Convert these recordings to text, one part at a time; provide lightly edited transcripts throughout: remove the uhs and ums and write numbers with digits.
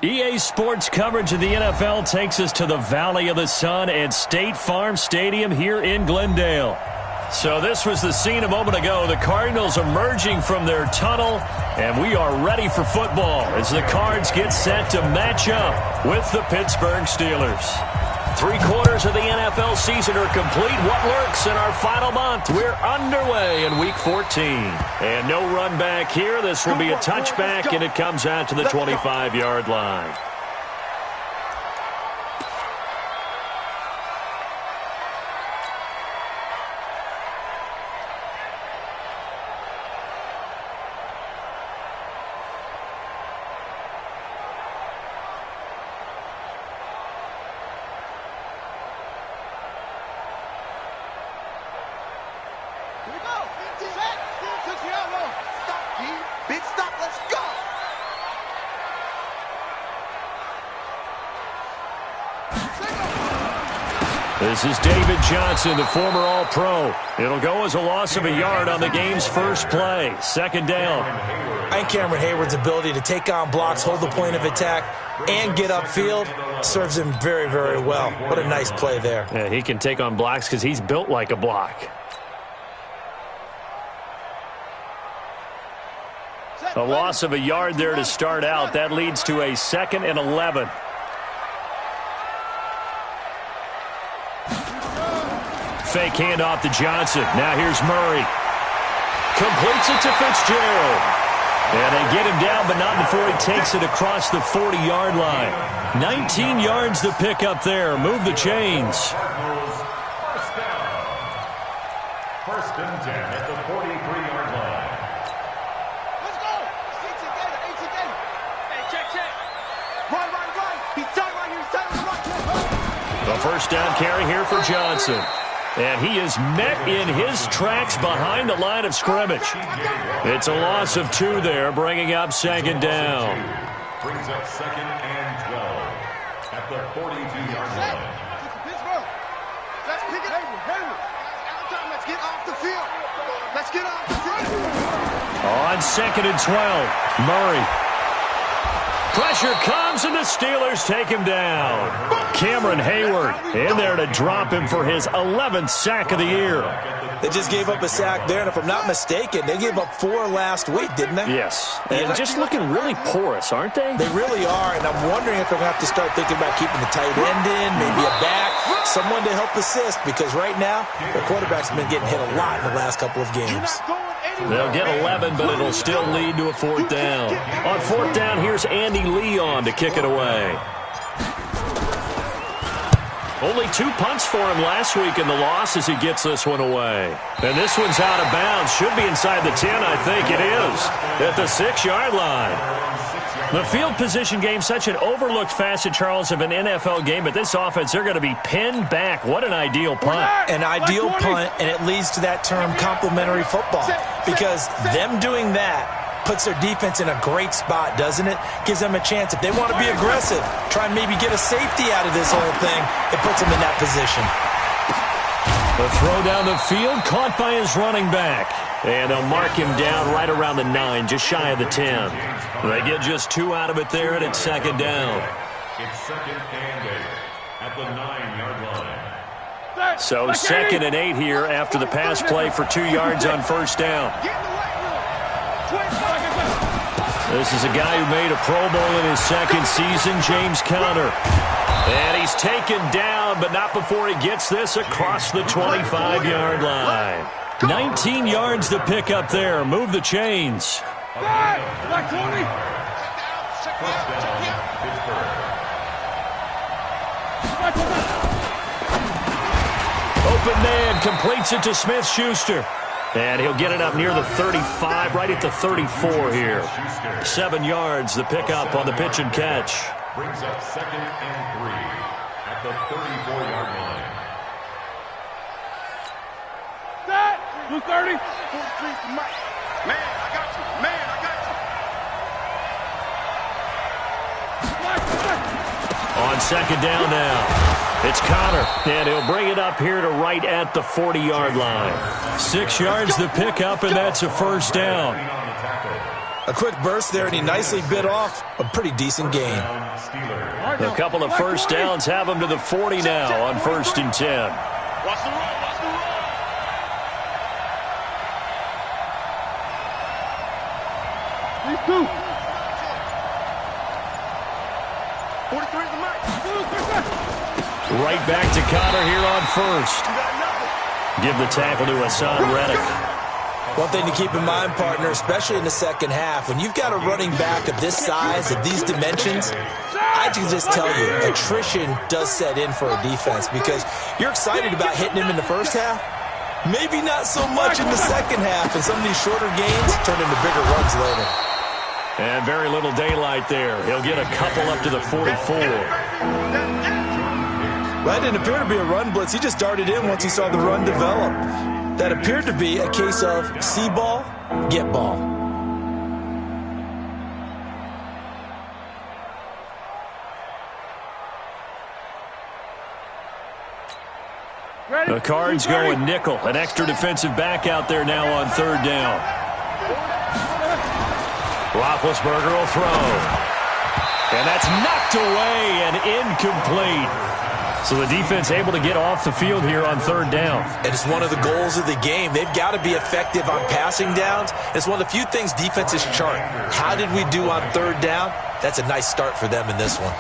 EA Sports coverage of the NFL takes us to the Valley of the Sun at State Farm Stadium here in Glendale. So this was the scene a moment ago. The Cardinals emerging from their tunnel, and we are ready for football as the Cards get set to match up with the Pittsburgh Steelers. 3/4 of the NFL season are complete. What lurks in our final month? We're underway in Week 14. And no run back here. This will be a touchback, and it comes out to the 25-yard line. This is David Johnson, the former All-Pro. It'll go as a loss of a yard on the game's first play. Second down. And Cameron Hayward's ability to take on blocks, hold the point of attack, and get upfield serves him very, very well. What a nice play there. Yeah, he can take on blocks because he's built like a block. A loss of a yard there to start out. That leads to a 2nd and 11. Fake handoff to Johnson. Now here's Murray. Completes it to Fitzgerald. And they get him down, but not before he takes it across the 40-yard line. 19 yards to pick up there. Move the chains. First and 10 at the 43-yard line. Let's go. Hey, check. Right. He's tight right here. He's tight on the right. A first down carry here for Johnson. And he is met in his tracks behind the line of scrimmage. It's a loss of 2 there, bringing up second down. Brings up 2nd and 12 at the 42-yard line. Pittsburgh. Let's pick it. Hayward. Let's get off the field. Let's get off the field. On 2nd and 12, Murray. Pressure comes, and the Steelers take him down. Cameron Hayward in there to drop him for his 11th sack of the year. They just gave up a sack there, and if I'm not mistaken, they gave up 4 last week, didn't they? Yes, and just looking really porous, aren't they? They really are, and I'm wondering if they're going to have to start thinking about keeping the tight end in, maybe a back, someone to help assist, because right now, their quarterback's been getting hit a lot in the last couple of games. They'll get 11, but it'll still lead to a 4th down. On 4th down, here's Andy Leon to kick it away. Only 2 punts for him last week in the loss as he gets this one away. And this one's out of bounds. Should be inside the 10, I think it is, at the 6-yard line. The field position game, such an overlooked facet, Charles, of an NFL game, but this offense, they're going to be pinned back. What an ideal punt. An ideal punt, and it leads to that term complementary football, because them doing that puts their defense in a great spot, doesn't it? Gives them a chance. If they want to be aggressive, try and maybe get a safety out of this whole thing, it puts them in that position. The throw down the field, caught by his running back. And they'll mark him down right around the 9, just shy of the 10. They get just 2 out of it there, and it's 2nd down. It's 2nd and 8 at the 9-yard line. So 2nd and 8 here after the pass play for 2 yards on first down. This is a guy who made a Pro Bowl in his 2nd season, James Conner. And he's taken down, but not before he gets this across the 25-yard line. 19 yards to pick up there. Move the chains. Like 20. Open man completes it to Smith-Schuster. And he'll get it up near the 35, right at the 34 here. 7 yards the pickup on the pitch and catch. Brings up 2nd and 3 at the 34-yard line. Blue 30. Man, I got you. On 2nd down now. It's Conner, and he'll bring it up here to right at the 40-yard line. 6 yards the pickup, and that's a first down. A quick burst there, and he nicely bit off a pretty decent gain. A couple of first downs have him to the 40 now on 1st and 10. Watch the run, watch the run. These two. 43 is the max. Right back to Connor here on 1st. Give the tackle to Hassan Reddick. One thing to keep in mind, partner, especially in the second half, when you've got a running back of this size, of these dimensions, I can just tell you, attrition does set in for a defense because you're excited about hitting him in the first half. Maybe not so much in the second half, and some of these shorter gains turn into bigger runs later. And very little daylight there. He'll get a couple up to the 44. That didn't appear to be a run blitz. He just darted in once he saw the run develop. That appeared to be a case of see ball, get ball. The Cards going nickel. An extra defensive back out there now on 3rd down. Roethlisberger will throw. And that's knocked away and incomplete. So the defense able to get off the field here on 3rd down. And it's one of the goals of the game. They've got to be effective on passing downs. It's one of the few things defenses chart. How did we do on 3rd down? That's a nice start for them in this one.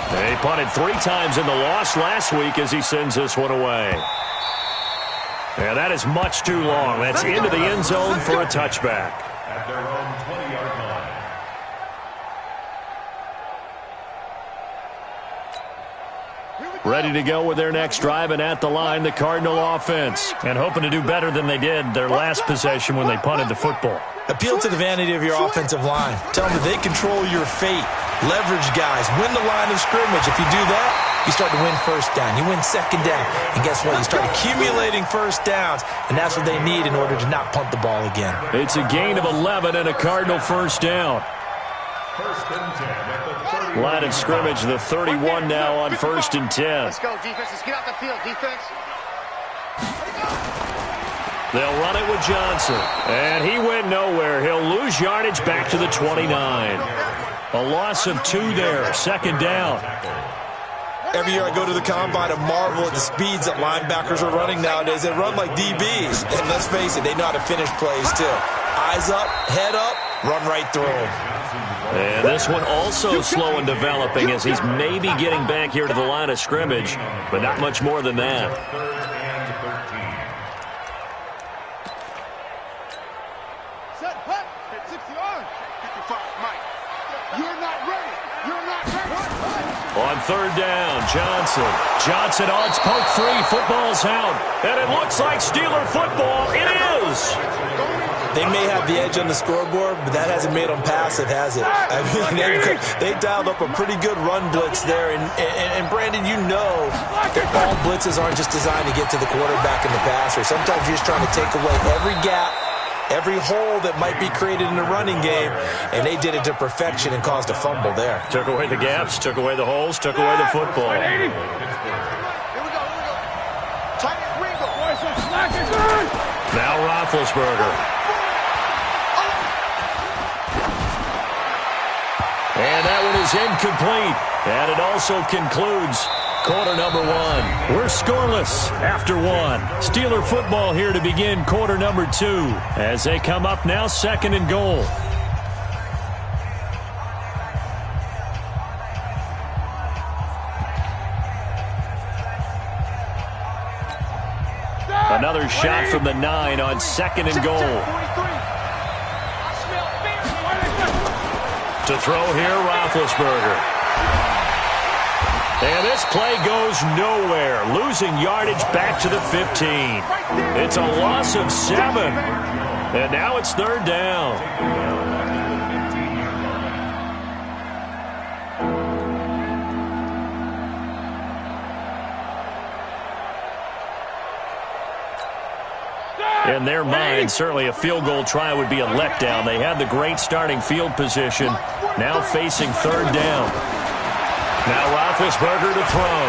They punted 3 times in the loss last week as he sends this one away. And that is much too long. That's into the end zone for a touchback. At their own 20-yard line. Ready to go with their next drive, and at the line, the Cardinal offense. And hoping to do better than they did their last possession when they punted the football. Appeal to the vanity of your offensive line. Tell them that they control your fate. Leverage guys. Win the line of scrimmage. If you do that, you start to win first down. You win second down. And guess what? You start accumulating first downs. And that's what they need in order to not punt the ball again. It's a gain of 11 and a Cardinal first down. 1st and 10 at the 30. Line of scrimmage, the 31 now on 1st and 10. Let's go, defense. Let's get out the field, defense. They'll run it with Johnson. And he went nowhere. He'll lose yardage back to the 29. A loss of 2 there. 2nd down. Every year I go to the combine and marvel at the speeds that linebackers are running nowadays. They run like DBs. And let's face it, they know how to finish plays too. Eyes up, head up, run right through them. And this one also slow and developing as he's maybe getting back here to the line of scrimmage, but not much more than that. 3rd and 13. Set, hut, hit 60 yards. 55, Mike. You're not ready. You're not ready. On 3rd down, Johnson. Johnson on its poke free. Football's out. And it looks like Steeler football. It is. They may have the edge on the scoreboard, but that hasn't made them passive, has it? I mean, they dialed up a pretty good run blitz there. And Brandon, you know that all blitzes aren't just designed to get to the quarterback and the passer. Sometimes you're just trying to take away every gap, every hole that might be created in the running game, and they did it to perfection and caused a fumble there. Took away the gaps, took away the holes, took away the football. Here we go, here we go. Tight as Ringo. Now Roethlisberger. And that one is incomplete. And it also concludes quarter number 1. We're scoreless after 1. Steeler football here to begin quarter number 2 as they come up now 2nd and goal. Another shot from the 9 on 2nd and goal. To throw here, Roethlisberger. And this play goes nowhere. Losing yardage back to the 15. It's a loss of 7. And now it's 3rd down. In their mind, certainly a field goal try would be a letdown. They had the great starting field position, now facing 3rd down. Now Roethlisberger to throw.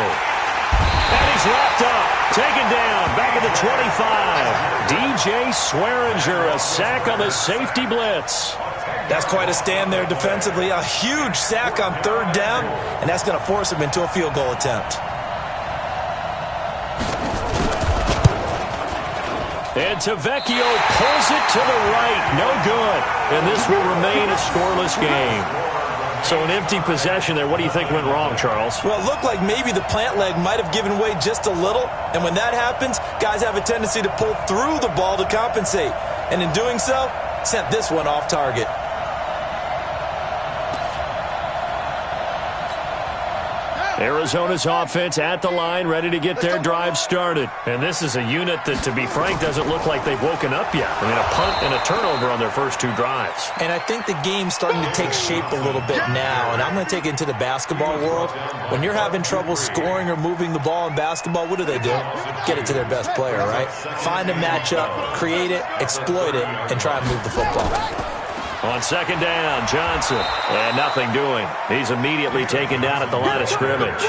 And he's wrapped up. Taken down. Back at the 25. DJ Swearinger, a sack on the safety blitz. That's quite a stand there defensively. A huge sack on third down, and that's going to force him into a field goal attempt. And Tavecchio pulls it to the right. No good. And this will remain a scoreless game. So an empty possession there. What do you think went wrong, Charles? Well, it looked like maybe the plant leg might have given way just a little. And when that happens, guys have a tendency to pull through the ball to compensate. And in doing so, sent this one off target. Arizona's offense at the line, ready to get their drive started. And this is a unit that, to be frank, doesn't look like they've woken up yet. I mean, a punt and a turnover on their first two drives. And I think the game's starting to take shape a little bit now. And I'm going to take it into the basketball world. When you're having trouble scoring or moving the ball in basketball, what do? Get it to their best player, right? Find a matchup, create it, exploit it, and try and move the football. On second down, Johnson. And nothing doing. He's immediately taken down at the line of scrimmage.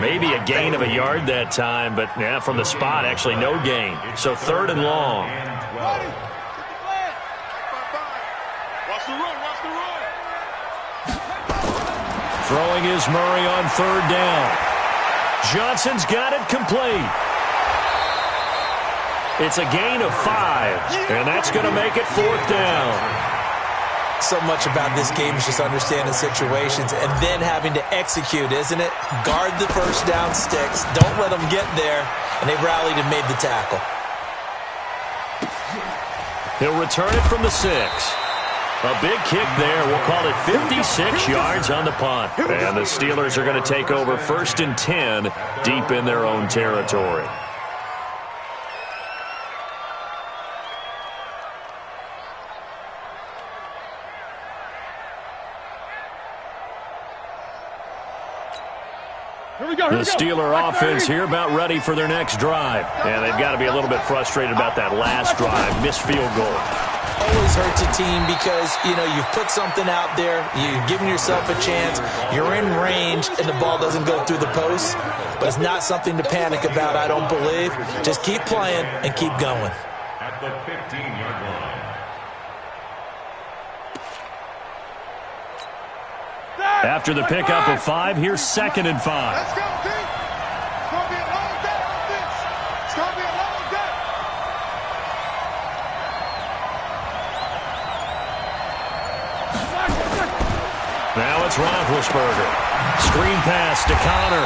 Maybe a gain of a yard that time, but yeah, from the spot, actually no gain. So third and long. Throwing is Murray on third down. Johnson's got it complete. It's a gain of 5, and that's going to make it fourth down. So much about this game is just understanding situations and then having to execute, isn't it? Guard the first down sticks. Don't let them get there. And they rallied and made the tackle. He'll return it from the 6. A big kick there. We'll call it 56 yards on the punt. And the Steelers are going to take over first and 10 deep in their own territory. The Steeler offense here about ready for their next drive. And they've got to be a little bit frustrated about that last drive. Missed field goal. Always hurts a team because, you've put something out there. You've given yourself a chance. You're in range, and the ball doesn't go through the post. But it's not something to panic about, I don't believe. Just keep playing and keep going. At the 15-yard line. After the pickup of 5, here's second and 5. Let's go, team. It's going to be a long day on this. It's going to be a long day. Now it's Roethlisberger. Screen pass to Connor.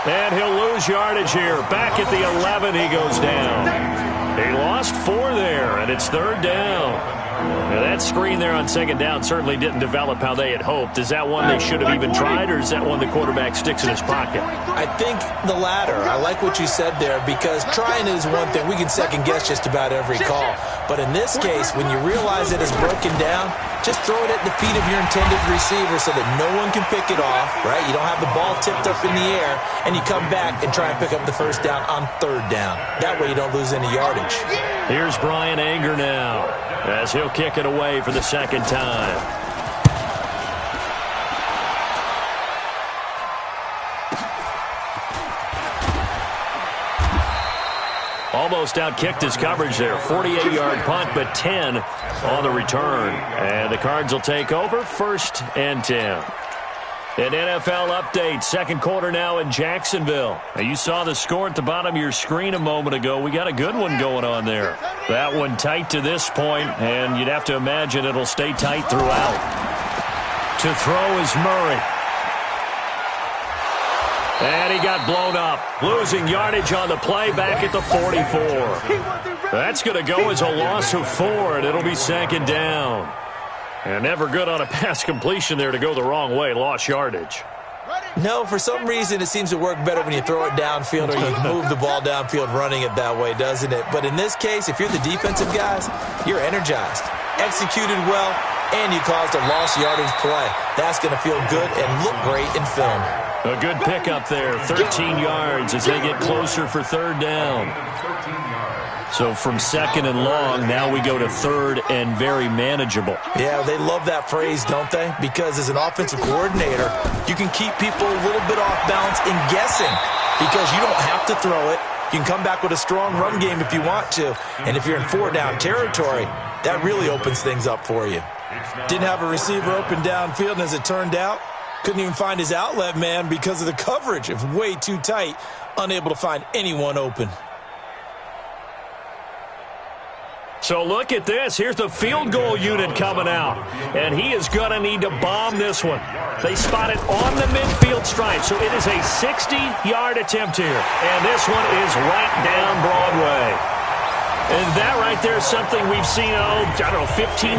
And he'll lose yardage here. Back at the 11, he goes down. He lost 4 there, and it's third down. Now that screen there on second down certainly didn't develop how they had hoped. Is that one they should have even tried, or is that one the quarterback sticks in his pocket? I think the latter. I like what you said there, because trying is one thing. We can second-guess just about every call. But in this case, when you realize it is broken down, just throw it at the feet of your intended receiver so that no one can pick it off, right? You don't have the ball tipped up in the air, and you come back and try and pick up the first down on third down. That way you don't lose any yardage. Here's Brian Anger now, as he'll kick it away for the second time. Almost outkicked his coverage there. 48-yard punt, but 10 on the return. And the Cards will take over first and 10. An NFL update, second quarter now in Jacksonville. Now, you saw the score at the bottom of your screen a moment ago. We got a good one going on there. That one tight to this point, and you'd have to imagine it'll stay tight throughout. To throw is Murray. And he got blown up, losing yardage on the play back at the 44. That's going to go as a loss of 4, and it'll be second down. And never good on a pass completion there to go the wrong way. Lost yardage. No, for some reason it seems to work better when you throw it downfield or you move the ball downfield running it that way, doesn't it? But in this case, if you're the defensive guys, you're energized, executed well, and you caused a lost yardage play. That's going to feel good and look great in film. A good pickup there, 13 yards as they get closer for third down. 13 yards. So from second and long, now we go to third and very manageable. Yeah, they love that phrase, don't they? Because as an offensive coordinator, you can keep people a little bit off balance and guessing because you don't have to throw it. You can come back with a strong run game if you want to. And if you're in 4-down territory, that really opens things up for you. Didn't have a receiver open downfield, and as it turned out, couldn't even find his outlet man because of the coverage. It was way too tight, unable to find anyone open. So look at this. Here's the field goal unit coming out. And he is going to need to bomb this one. They spot it on the midfield stripe. So it is a 60-yard attempt here. And this one is right down Broadway. And that right there is something we've seen, 15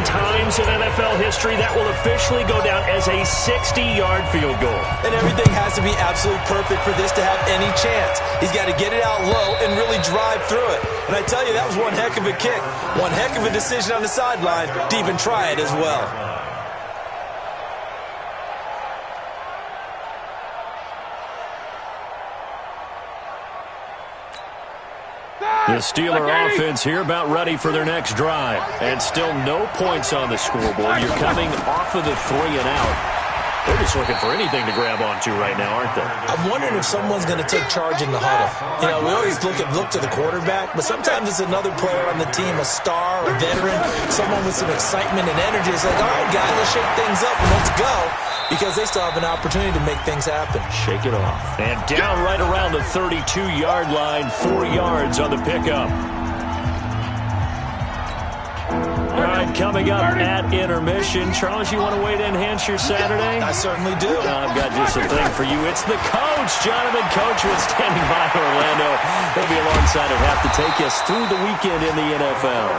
times in NFL history. That will officially go down as a 60-yard field goal. And everything has to be absolutely perfect for this to have any chance. He's got to get it out low and really drive through it. And I tell you, that was one heck of a kick. One heck of a decision on the sideline to even try it as well. The Steeler offense here about ready for their next drive. And still no points on the scoreboard. You're coming off of the 3 and out. They're just looking for anything to grab onto right now, aren't they? I'm wondering if someone's going to take charge in the huddle. You know, we always look to the quarterback, but sometimes it's another player on the team, a star, a veteran, someone with some excitement and energy. It's like, all right, guys, let's shake things up and let's go, because they still have an opportunity to make things happen. Shake it off. And down right around the 32-yard line, 4 yards on the pickup. All right, coming up at intermission. Charles, you want to wait to enhance your Saturday? I certainly do. I've got just a thing for you. It's the coach, Jonathan Coachman, standing by Orlando. He'll be alongside and have to take us through the weekend in the NFL.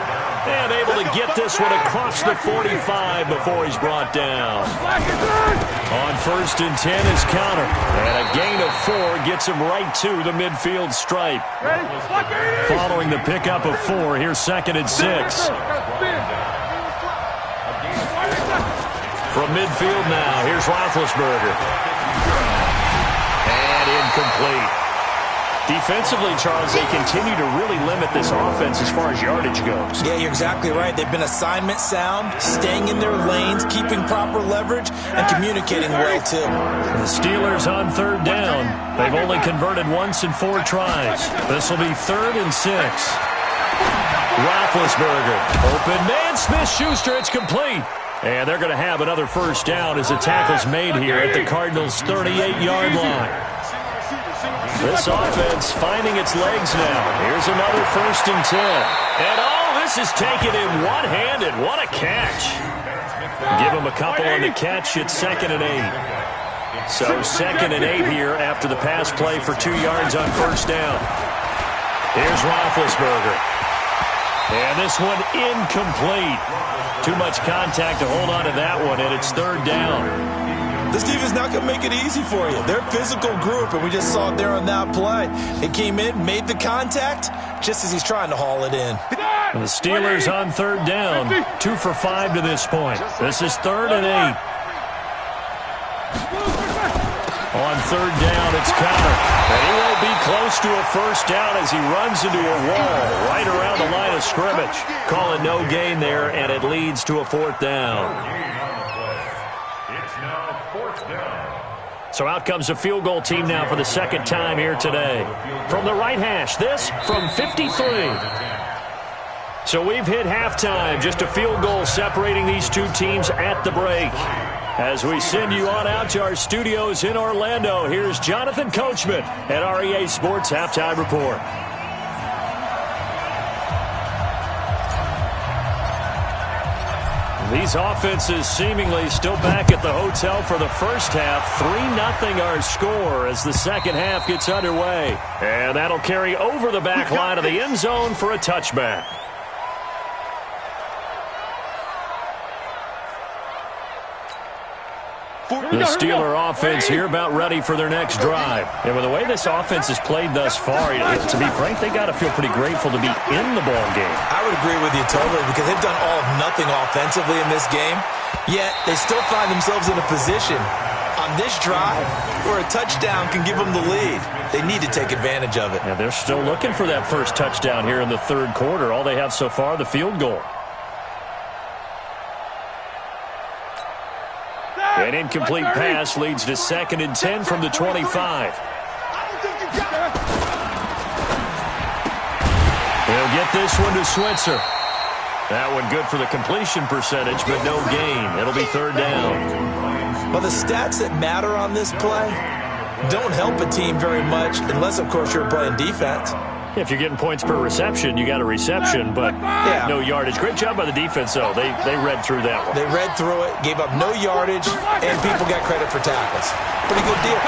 And able to get this one across the 45 before he's brought down. On 1st and 10 is counter. And a gain of 4 gets him right to the midfield stripe. Following the pickup of 4, here's 2nd and 6. From midfield now, here's Roethlisberger. And incomplete. Defensively, Charles, they continue to really limit this offense as far as yardage goes. Yeah, you're exactly right. They've been assignment sound, staying in their lanes, keeping proper leverage, and communicating well, too. The Steelers on 3rd down. They've only converted once in 4 tries. This will be 3rd and 6. Roethlisberger. Open man, Smith-Schuster. It's complete. And they're going to have another 1st down as the tackle's made here at the Cardinals' 38-yard line. This offense finding its legs now. Here's another 1st and 10. And this is taken in one-handed. What a catch. Give him a couple on the catch. It's 2nd and 8. So 2nd and 8 here after the pass play for 2 yards on 1st down. Here's Roethlisberger. And this one incomplete. Too much contact to hold on to that one, and it's 3rd down. This defense is not going to make it easy for you. They're a physical group, and we just saw it there on that play. They came in, made the contact, just as he's trying to haul it in. And the Steelers on 3rd down, 2 for 5 to this point. This is 3rd and 8. On 3rd down, it's counter. And he won't be close to a 1st down as he runs into a wall right around the line of scrimmage. Calling no gain there, and it leads to a 4th down. So out comes a field goal team now for the 2nd time here today. From the right hash, this from 53. So we've hit halftime. Just a field goal separating these two teams at the break. As we send you on out to our studios in Orlando, here's Jonathan Coachman at REA Sports Halftime Report. These offenses seemingly still back at the hotel for the 1st half. 3-0 our score as the 2nd half gets underway. And that'll carry over the back line of the end zone for a touchback. The Steeler offense here about ready for their next drive. And with the way this offense has played thus far, to be frank, they got to feel pretty grateful to be in the ball game. I would agree with you totally because they've done all of nothing offensively in this game, yet they still find themselves in a position on this drive where a touchdown can give them the lead. They need to take advantage of it. Yeah, they're still looking for that first touchdown here in the third quarter. All they have so far, the field goal. An incomplete pass leads to 2nd and 10 from the 25. He'll get this one to Switzer. That one good for the completion percentage, but no gain. It'll be 3rd down. Well, the stats that matter on this play don't help a team very much unless, of course, you're playing defense. If you're getting points per reception, you got a reception, but no yardage. Great job by the defense, though. They read through that one. They read through it, gave up no yardage, and people got credit for tackles. Pretty good deal.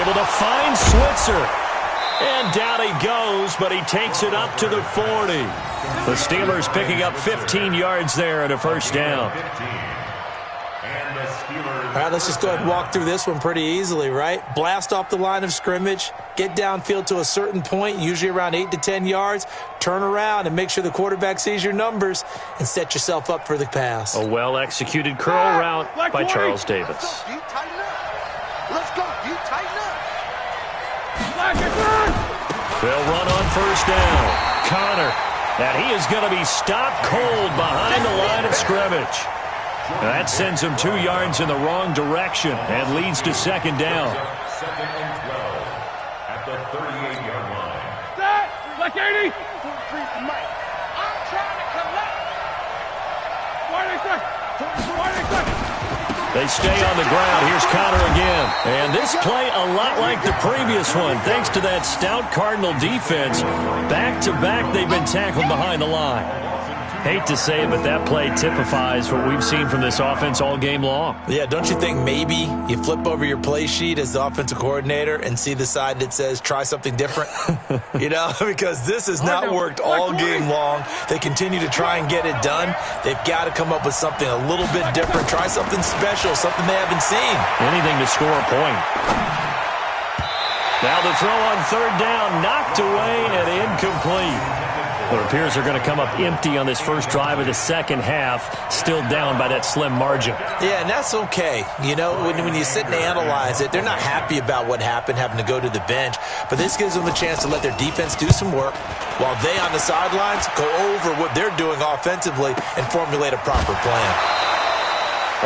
Able to find Switzer. And down he goes, but he takes it up to the 40. The Steelers picking up 15 yards there and a 1st down. All right, let's just go ahead and walk through this one pretty easily, right? Blast off the line of scrimmage, get downfield to a certain point, usually around 8 to 10 yards, turn around and make sure the quarterback sees your numbers and set yourself up for the pass. A well-executed curl route by Charles Davis. Let's go. You tighten up. They'll run on 1st down. Connor. And he is going to be stopped cold behind the line of scrimmage. That sends him 2 yards in the wrong direction and leads to 2nd down. 2nd and 12 at the 38-yard line. Set. Like 80. I'm trying to collect. They stay on the ground. Here's Connor again. And this play a lot like the previous one. Thanks to that stout Cardinal defense. Back-to-back, they've been tackled behind the line. Hate to say it, but that play typifies what we've seen from this offense all game long. Yeah, don't you think maybe you flip over your play sheet as the offensive coordinator and see the side that says try something different? You know, because this has not worked all game long. They continue to try and get it done. They've got to come up with something a little bit different. Try something special, something they haven't seen. Anything to score a point. Now the throw on 3rd down, knocked away and incomplete. It appears they're going to come up empty on this first drive of the second half, still down by that slim margin. Yeah, and that's okay. You know, when you sit and analyze it, they're not happy about what happened, having to go to the bench. But this gives them a chance to let their defense do some work while they on the sidelines go over what they're doing offensively and formulate a proper plan.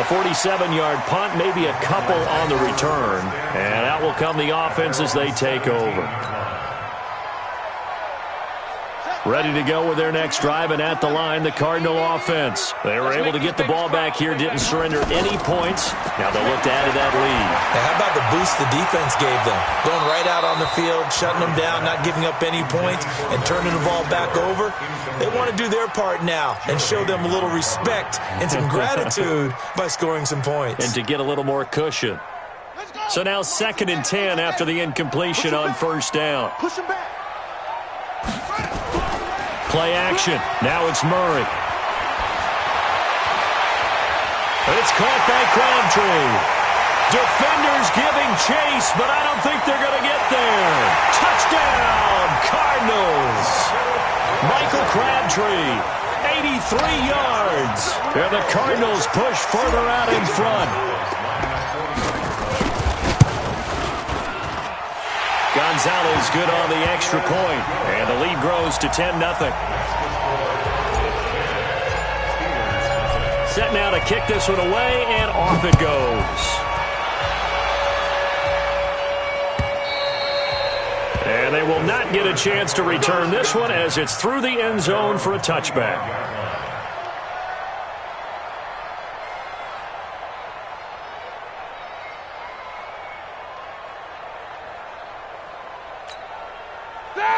A 47-yard punt, maybe a couple on the return. And out will come the offense as they take over. Ready to go with their next drive, and at the line, the Cardinal offense. They were able to get the ball back here, didn't surrender any points. Now they'll look to add to that lead. Now, how about the boost the defense gave them? Going right out on the field, shutting them down, not giving up any points, and turning the ball back over. They want to do their part now and show them a little respect and some gratitude by scoring some points. And to get a little more cushion. So now 2nd and 10 after the incompletion on 1st down. Push him back. Play action. Now it's Murray. It's caught by Crabtree. Defenders giving chase, but I don't think they're going to get there. Touchdown, Cardinals. Michael Crabtree, 83 yards. And the Cardinals push further out in front. Gonzalez good on the extra point, and the lead grows to 10-0. Set now to kick this one away, and off it goes. And they will not get a chance to return this one as it's through the end zone for a touchback.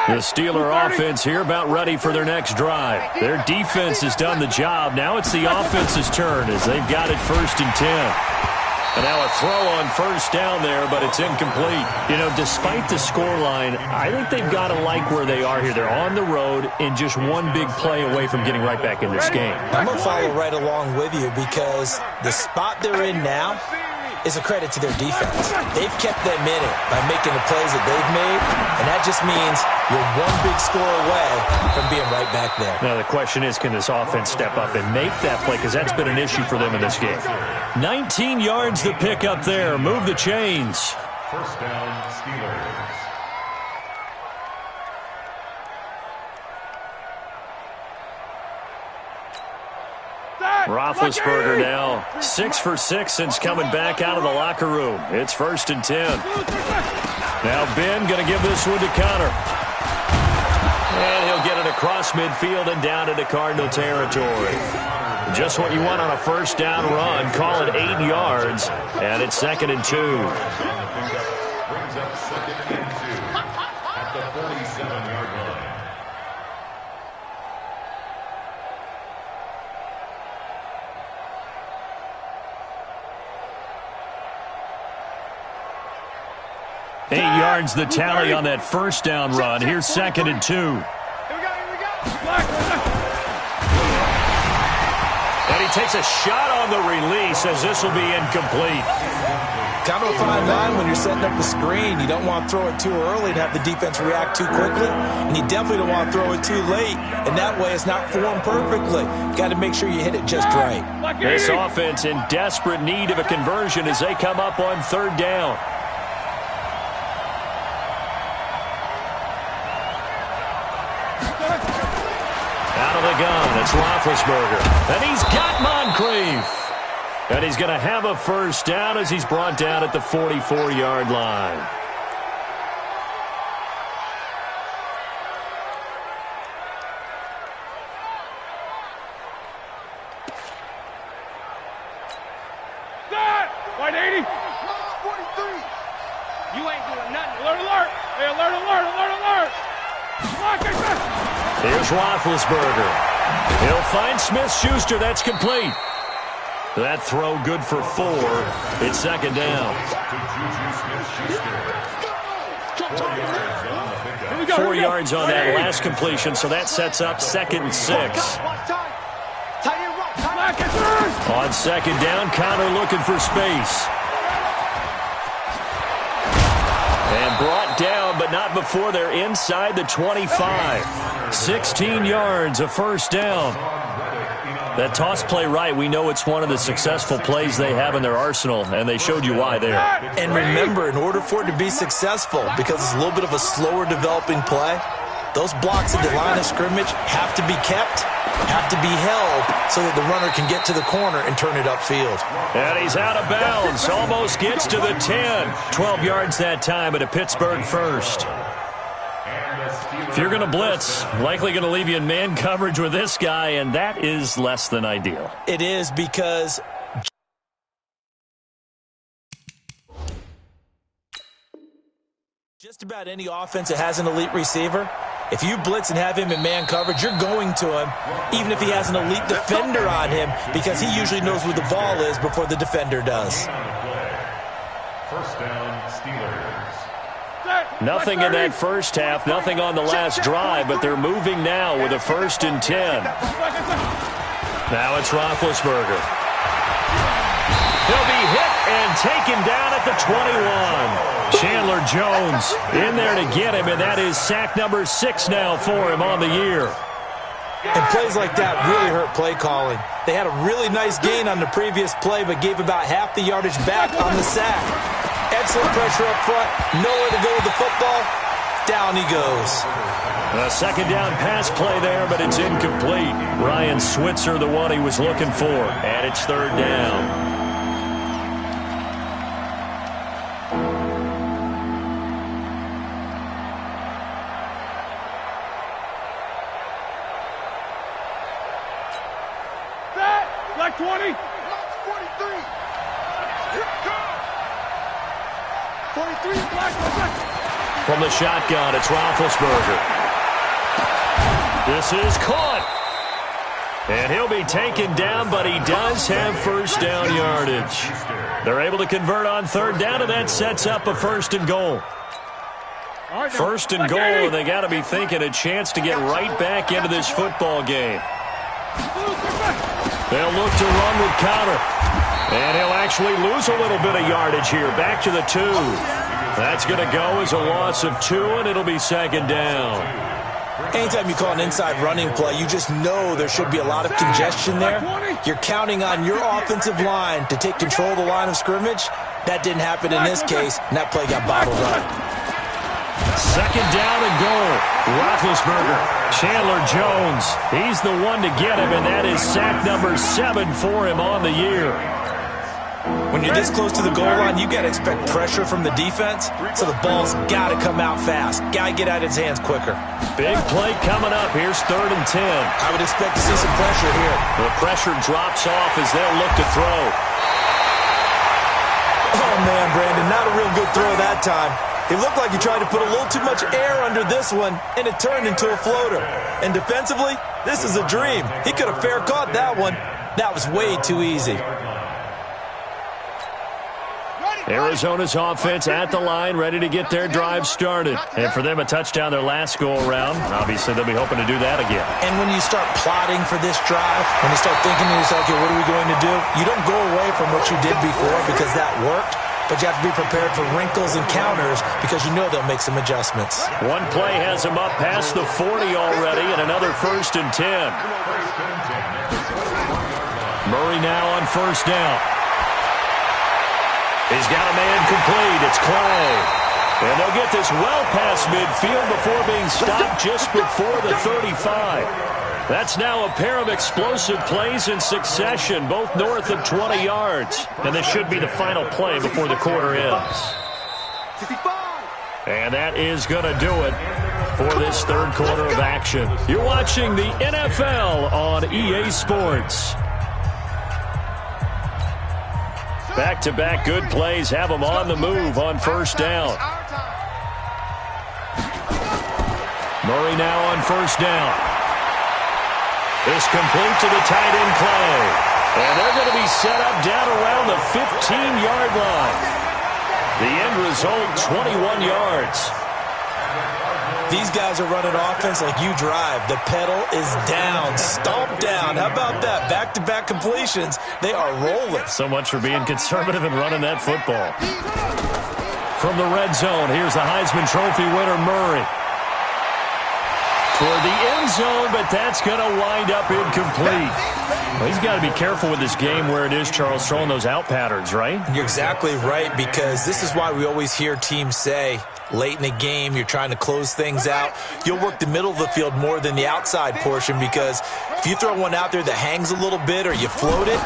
The Steeler offense here about ready for their next drive. Their defense has done the job. Now it's the offense's turn as they've got it 1st and 10. And now a throw on 1st down there, but it's incomplete. You know, despite the scoreline, I think they've got to like where they are here. They're on the road and just one big play away from getting right back in this game. I'm going to follow right along with you because the spot they're in now, is a credit to their defense. They've kept them in it by making the plays that they've made, and that just means you're one big score away from being right back there. Now, the question is, can this offense step up and make that play? Because that's been an issue for them in this game. 19 yards to pick up there. Move the chains. First down, Steelers. Roethlisberger now 6 for 6 since coming back out of the locker room. It's 1st and 10. Now Ben going to give this one to Connor. And he'll get it across midfield and down into Cardinal territory. Just what you want on a first down run. Call it 8 yards. And it's 2nd and 2. Brings up 2nd and 2 at the 47-yard line. Yards the tally on that first down run. Here's 2nd and 2. Here we go. And he takes a shot on the release as this will be incomplete. Kind of a fine line when you're setting up the screen. You don't want to throw it too early and have the defense react too quickly. And you definitely don't want to throw it too late. And that way it's not formed perfectly. You got to make sure you hit it just right. This offense in desperate need of a conversion as they come up on 3rd down. Out of the gun, it's Roethlisberger. And he's got Moncrief. And he's going to have a first down as he's brought down at the 44-yard line. White 80. 43. You ain't doing nothing. Alert, alert. Hey, alert, alert, alert, alert. Here's Roethlisberger. He'll find Smith-Schuster. That's complete. That throw good for 4. It's 2nd down. 4 yards on that last completion, so that sets up 2nd and 6. On 2nd down, Connor looking for space. And brought down, but not before they're inside the 25. 16 yards, a first down. That toss play right, we know it's one of the successful plays they have in their arsenal, and they showed you why there. And remember, in order for it to be successful, because it's a little bit of a slower developing play, those blocks at the line of scrimmage have to be kept, have to be held, so that the runner can get to the corner and turn it upfield. And he's out of bounds, almost gets to the 10. 12 yards that time at a Pittsburgh first. If you're going to blitz, likely going to leave you in man coverage with this guy, and that is less than ideal. It is, because just about any offense that has an elite receiver, if you blitz and have him in man coverage, you're going to him, even if he has an elite defender on him, because he usually knows where the ball is before the defender does. First down, Steelers. Nothing in that first half, nothing on the last drive, but they're moving now with a 1st and 10. Now it's Roethlisberger. He'll be hit and taken down at the 21. Chandler Jones in there to get him, and that is sack number 6 now for him on the year. And plays like that really hurt play calling. They had a really nice gain on the previous play, but gave about half the yardage back on the sack. Excellent pressure up front, nowhere to go with the football. Down he goes. A 2nd down pass play there, but it's incomplete. Ryan Switzer, the one he was looking for, and it's 3rd down. Black 20. 43. Here it comes. 43, black. From the shotgun, it's Roethlisberger. This is caught. And he'll be taken down, but he does have first down yardage. They're able to convert on 3rd down, and that sets up a 1st and goal. 1st and goal, and they got to be thinking a chance to get right back into this football game. They'll look to run with counter. And he'll actually lose a little bit of yardage here. Back to the 2. That's going to go as a loss of 2, and it'll be second down. Anytime you call an inside running play, you just know there should be a lot of congestion there. You're counting on your offensive line to take control of the line of scrimmage. That didn't happen in this case, and that play got bottled up. Second down and goal. Roethlisberger, Chandler Jones. He's the one to get him, and that is sack number 7 for him on the year. When you're this close to the goal line, you got to expect pressure from the defense, so the ball's got to come out fast. Got to get out of his hands quicker. Big play coming up. Here's 3rd and 10. I would expect to see some pressure here. The pressure drops off as they'll look to throw. Oh, man, Brandon, not a real good throw that time. It looked like he tried to put a little too much air under this one, and it turned into a floater. And defensively, this is a dream. He could have fair caught that one. That was way too easy. Arizona's offense at the line, ready to get their drive started. And for them, a touchdown their last go-around. Obviously, they'll be hoping to do that again. And when you start plotting for this drive, when you start thinking to yourself, okay, what are we going to do? You don't go away from what you did before because that worked, but you have to be prepared for wrinkles and counters because you know they'll make some adjustments. One play has him up past the 40 already, and another 1st and 10. Murray now on 1st down. He's got a man complete. It's Clay. And they'll get this well past midfield before being stopped just before the 35. That's now a pair of explosive plays in succession, both north of 20 yards. And this should be the final play before the quarter ends. And that is going to do it for this 3rd quarter of action. You're watching the NFL on EA Sports. Back-to-back good plays have them on the move on 1st down. Murray now on 1st down. It's complete to the tight end Clay. And they're going to be set up down around the 15-yard line. The end result, 21 yards. These guys are running offense like you drive. The pedal is down, stomped down. How about that? Back-to-back completions. They are rolling. So much for being conservative and running that football. From the red zone, here's the Heisman Trophy winner, Murray. Toward the end zone, but that's going to wind up incomplete. Well, he's got to be careful with this game where it is, Charles, throwing those out patterns, right? You're exactly right, because this is why we always hear teams say, late in the game, you're trying to close things out. You'll work the middle of the field more than the outside portion, because if you throw one out there that hangs a little bit or you float it,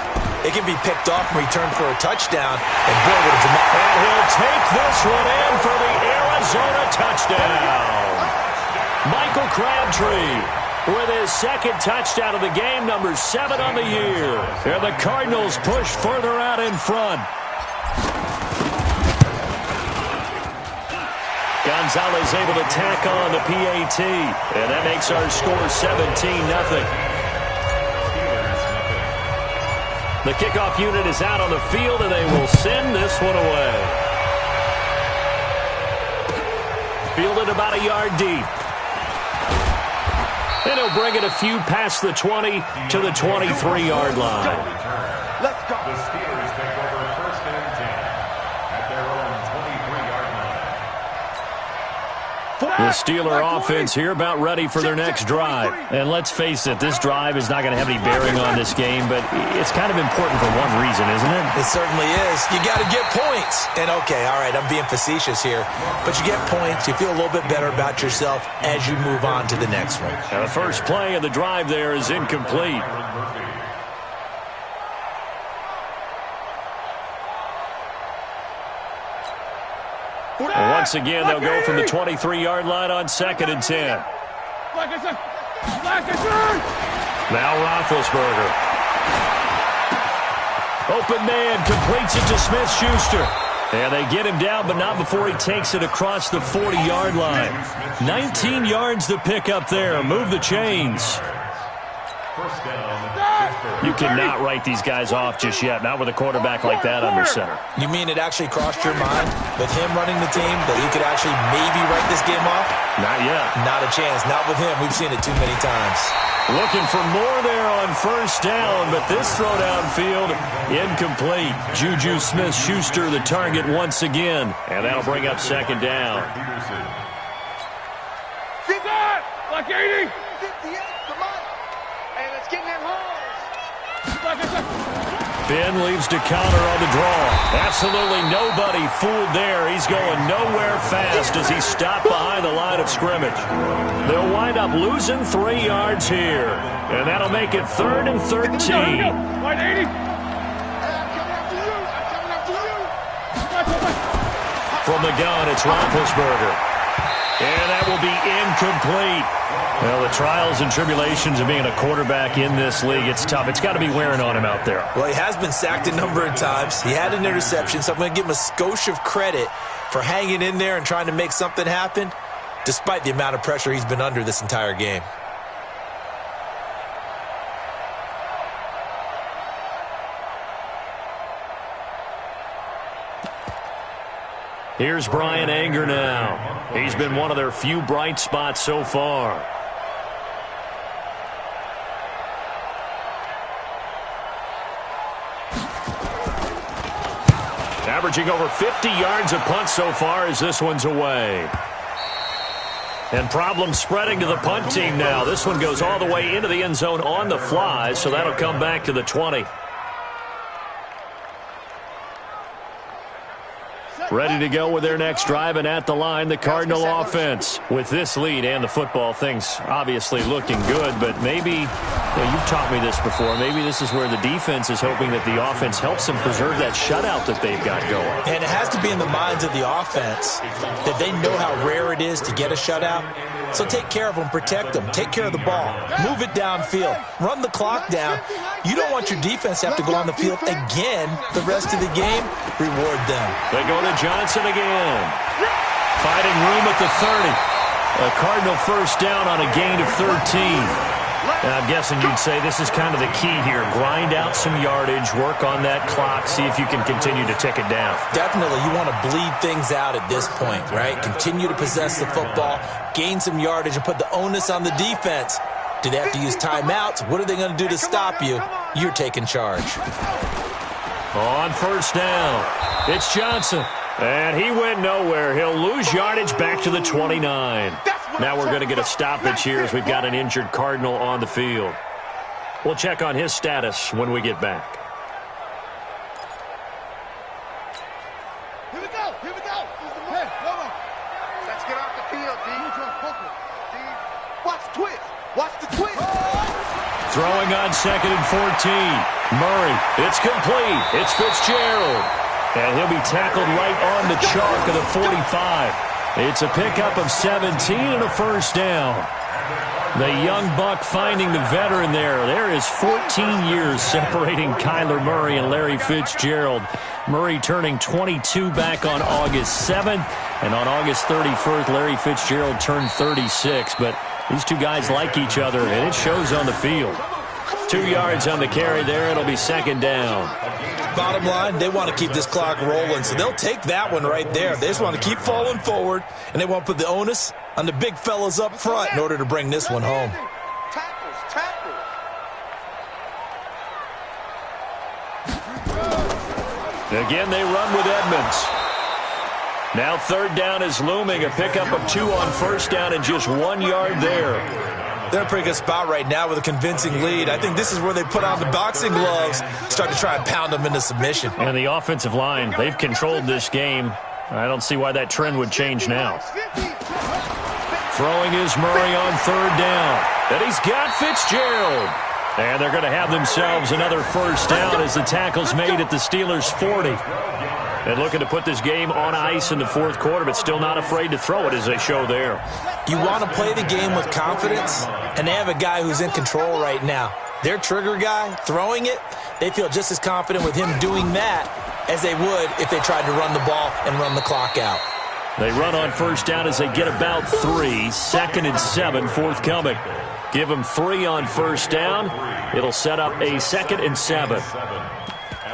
it can be picked off and returned for a touchdown. And boy, what a dramatic. And he'll take this one in for the Arizona touchdown. Michael Crabtree with his 2nd touchdown of the game, number 7 on the year. And the Cardinals push further out in front. Gonzalez able to tack on the PAT, and that makes our score 17-0. The kickoff unit is out on the field, and they will send this one away. Fielded about a yard deep. And he'll bring it a few past the 20 to the 23-yard line. Let's go. The Steelers take over 1st and 10 at their own 23-yard line. The Steeler offense here about ready for their next drive. And let's face it, this drive is not going to have any bearing on this game, but it's kind of important for one reason, isn't it? It certainly is. You got to get points. And okay, all right, I'm being facetious here, but you get points, you feel a little bit better about yourself as you move on to the next one. Now the first play of the drive there is incomplete. And once again, they'll go from the 23-yard line on 2nd and 10. Now Roethlisberger. Open man, completes it to Smith-Schuster. And they get him down, but not before he takes it across the 40-yard line. 19 yards to pick up there. Move the chains. First down, Pittsburgh. You cannot write these guys off just yet, not with a quarterback like that under center. You mean it actually crossed your mind with him running the team that he could actually maybe write this game off? Not yet. Not a chance. Not with him. We've seen it too many times. Looking for more there on first down, but this throw downfield incomplete. Juju Smith-Schuster the target once again, and that'll bring up second down. Get that! Like 80! 58, come on! Hey, let's get in them holes! Ben leaves to counter on the draw. Absolutely nobody fooled there. He's going nowhere fast as he's stopped behind the line of scrimmage. They'll wind up losing 3 yards here, and that'll make it 3rd and 13. White 80! I'm coming after you! I'm coming after you! From the gun, it's Roethlisberger. And that will be incomplete. Well, the trials and tribulations of being a quarterback in this league, it's tough. It's got to be wearing on him out there. Well, he has been sacked a number of times. He had an interception, so I'm going to give him a skosh of credit for hanging in there and trying to make something happen, despite the amount of pressure he's been under this entire game. Here's Brian Anger now. He's been one of their few bright spots so far. Averaging over 50 yards a punt so far as this one's away. And problems spreading to the punt team now. This one goes all the way into the end zone on the fly, so that'll come back to the 20. Ready to go with their next drive, and at the line, the Cardinal offense. With this lead and the football, things obviously looking good, but maybe, you've taught me this before, maybe this is where the defense is hoping that the offense helps them preserve that shutout that they've got going. And it has to be in the minds of the offense that they know how rare it is to get a shutout. So take care of them, protect them, take care of the ball, move it downfield, run the clock down. You don't want your defense to have to go on the field again the rest of the game. Reward them. They go to Johnson again. Fighting room at the 30. A Cardinal first down on a gain of 13. And I'm guessing you'd say this is kind of the key here. Grind out some yardage, work on that clock, see if you can continue to tick it down. Definitely. You want to bleed things out at this point, right? Continue to possess the football, gain some yardage, and put the onus on the defense. Do they have to use timeouts? What are they going to do to stop you? You're taking charge. On first down, it's Johnson. And he went nowhere. He'll lose yardage back to the 29. Now we're going to get a stoppage here as we've got an injured Cardinal on the field. We'll check on his status when we get back. Here we go. Here we go. Hey, hold on. Let's get off the field, D. Watch the twist. Watch the twist. Throwing on 2nd and 14. Murray, it's complete. It's Fitzgerald. And he'll be tackled right on the chalk of the 45. It's a pickup of 17 and a first down. The young buck finding the veteran there. There is 14 years separating Kyler Murray and Larry Fitzgerald. Murray turning 22 back on August 7th. And on August 31st, Larry Fitzgerald turned 36. But these two guys like each other, and it shows on the field. 2 yards on the carry there. It'll be second down. Bottom line, they want to keep this clock rolling, so they'll take that one right there. They just want to keep falling forward, and they want to put the onus on the big fellas up front in order to bring this one home. Again, they run with Edmonds. Now third down is looming. A pickup of 2 on first down and just 1 yard there. They're in a pretty good spot right now with a convincing lead. I think this is where they put on the boxing gloves, start to try and pound them into submission. And the offensive line, they've controlled this game. I don't see why that trend would change now. Throwing is Murray on third down. And he's got Fitzgerald. And they're going to have themselves another first down as the tackle's made at the Steelers' 40. And looking to put this game on ice in the fourth quarter, but still not afraid to throw it as they show there. You want to play the game with confidence, and they have a guy who's in control right now. Their trigger guy, throwing it, they feel just as confident with him doing that as they would if they tried to run the ball and run the clock out. They run on first down as they get about 3. 2nd and 7 forthcoming. Give him 3 on first down. It'll set up a 2nd and 7. At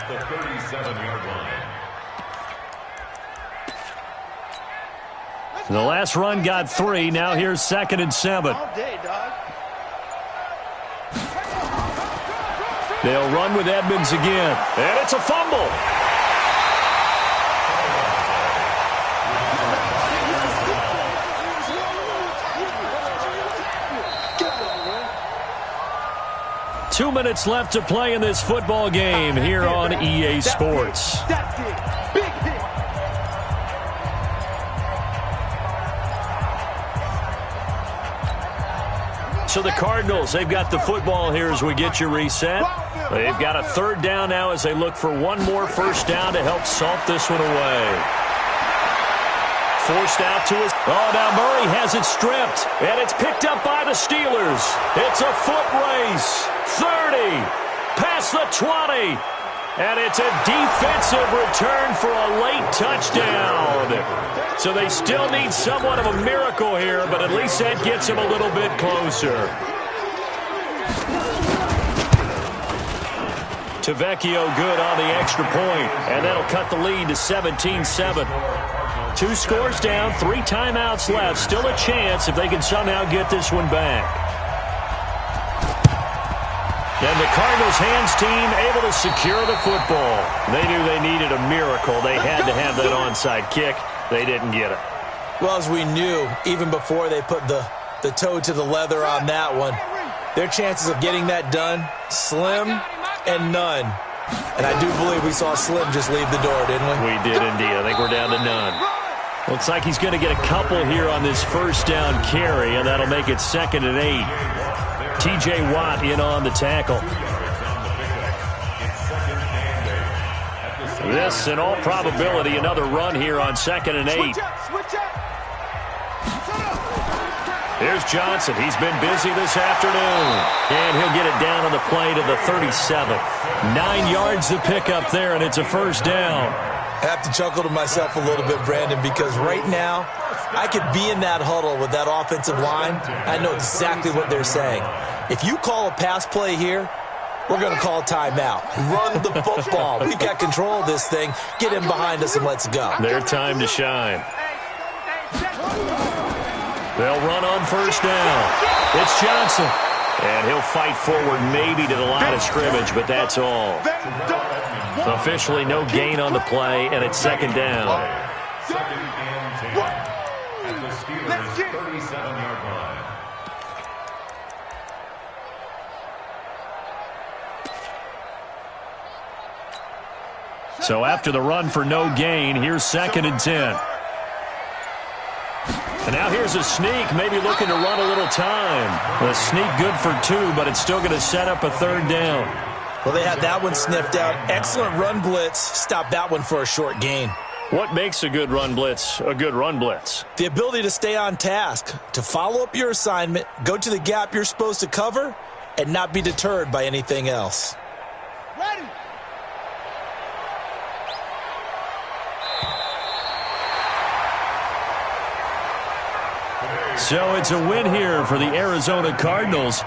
the 37-yard line. The last run got 3. Now here's 2nd and 7. All day, dog. They'll run with Edmonds again. And it's a fumble. Two minutes left to play in this football game here on EA Sports. That's it. Big hit. So the Cardinals, they've got the football here as we get you reset. They've got a 3rd down now as they look for one more first down to help salt this one away. Forced out to his... Oh, now Murray has it stripped, and it's picked up by the Steelers. It's a foot race. 30, past the 20, and it's a defensive return for a late touchdown. So they still need somewhat of a miracle here, but at least that gets them a little bit closer. Tavecchio good on the extra point, and that'll cut the lead to 17-7. 2 scores down, 3 timeouts left. Still a chance if they can somehow get this one back. And the Cardinals' hands team able to secure the football. They knew they needed a miracle. They had to have that onside kick. They didn't get it. Well, as we knew, even before they put the toe to the leather on that one, their chances of getting that done, slim and none. And I do believe we saw Slim just leave the door, didn't we? We did indeed. I think we're down to none. Looks like he's going to get a couple here on this first down carry, and that'll make it 2nd and 8. T.J. Watt in on the tackle. This, in all probability, another run here on 2nd and 8. Here's Johnson. He's been busy this afternoon. And he'll get it down on the play to the 37. 9 yards to pick up there, and it's a first down. I have to chuckle to myself a little bit, Brandon, because right now I could be in that huddle with that offensive line. I know exactly what they're saying. If you call a pass play here, we're going to call timeout. Run the football. We've got control of this thing. Get him behind us and let's go. Their time to shine. They'll run on first down. It's Johnson. And he'll fight forward maybe to the line of scrimmage, but that's all. Officially no gain on the play, and it's 2nd down. 2nd and 10. At the Steelers' 37-yard line. So after the run for no gain, here's 2nd and 10. And now here's a sneak, maybe looking to run a little time. A sneak good for 2, but it's still going to set up a 3rd down. Well, they had that one sniffed out. Excellent run blitz. Stop that one for a short gain. What makes a good run blitz a good run blitz? The ability to stay on task, to follow up your assignment, go to the gap you're supposed to cover, and not be deterred by anything else. Ready. So it's a win here for the Arizona Cardinals.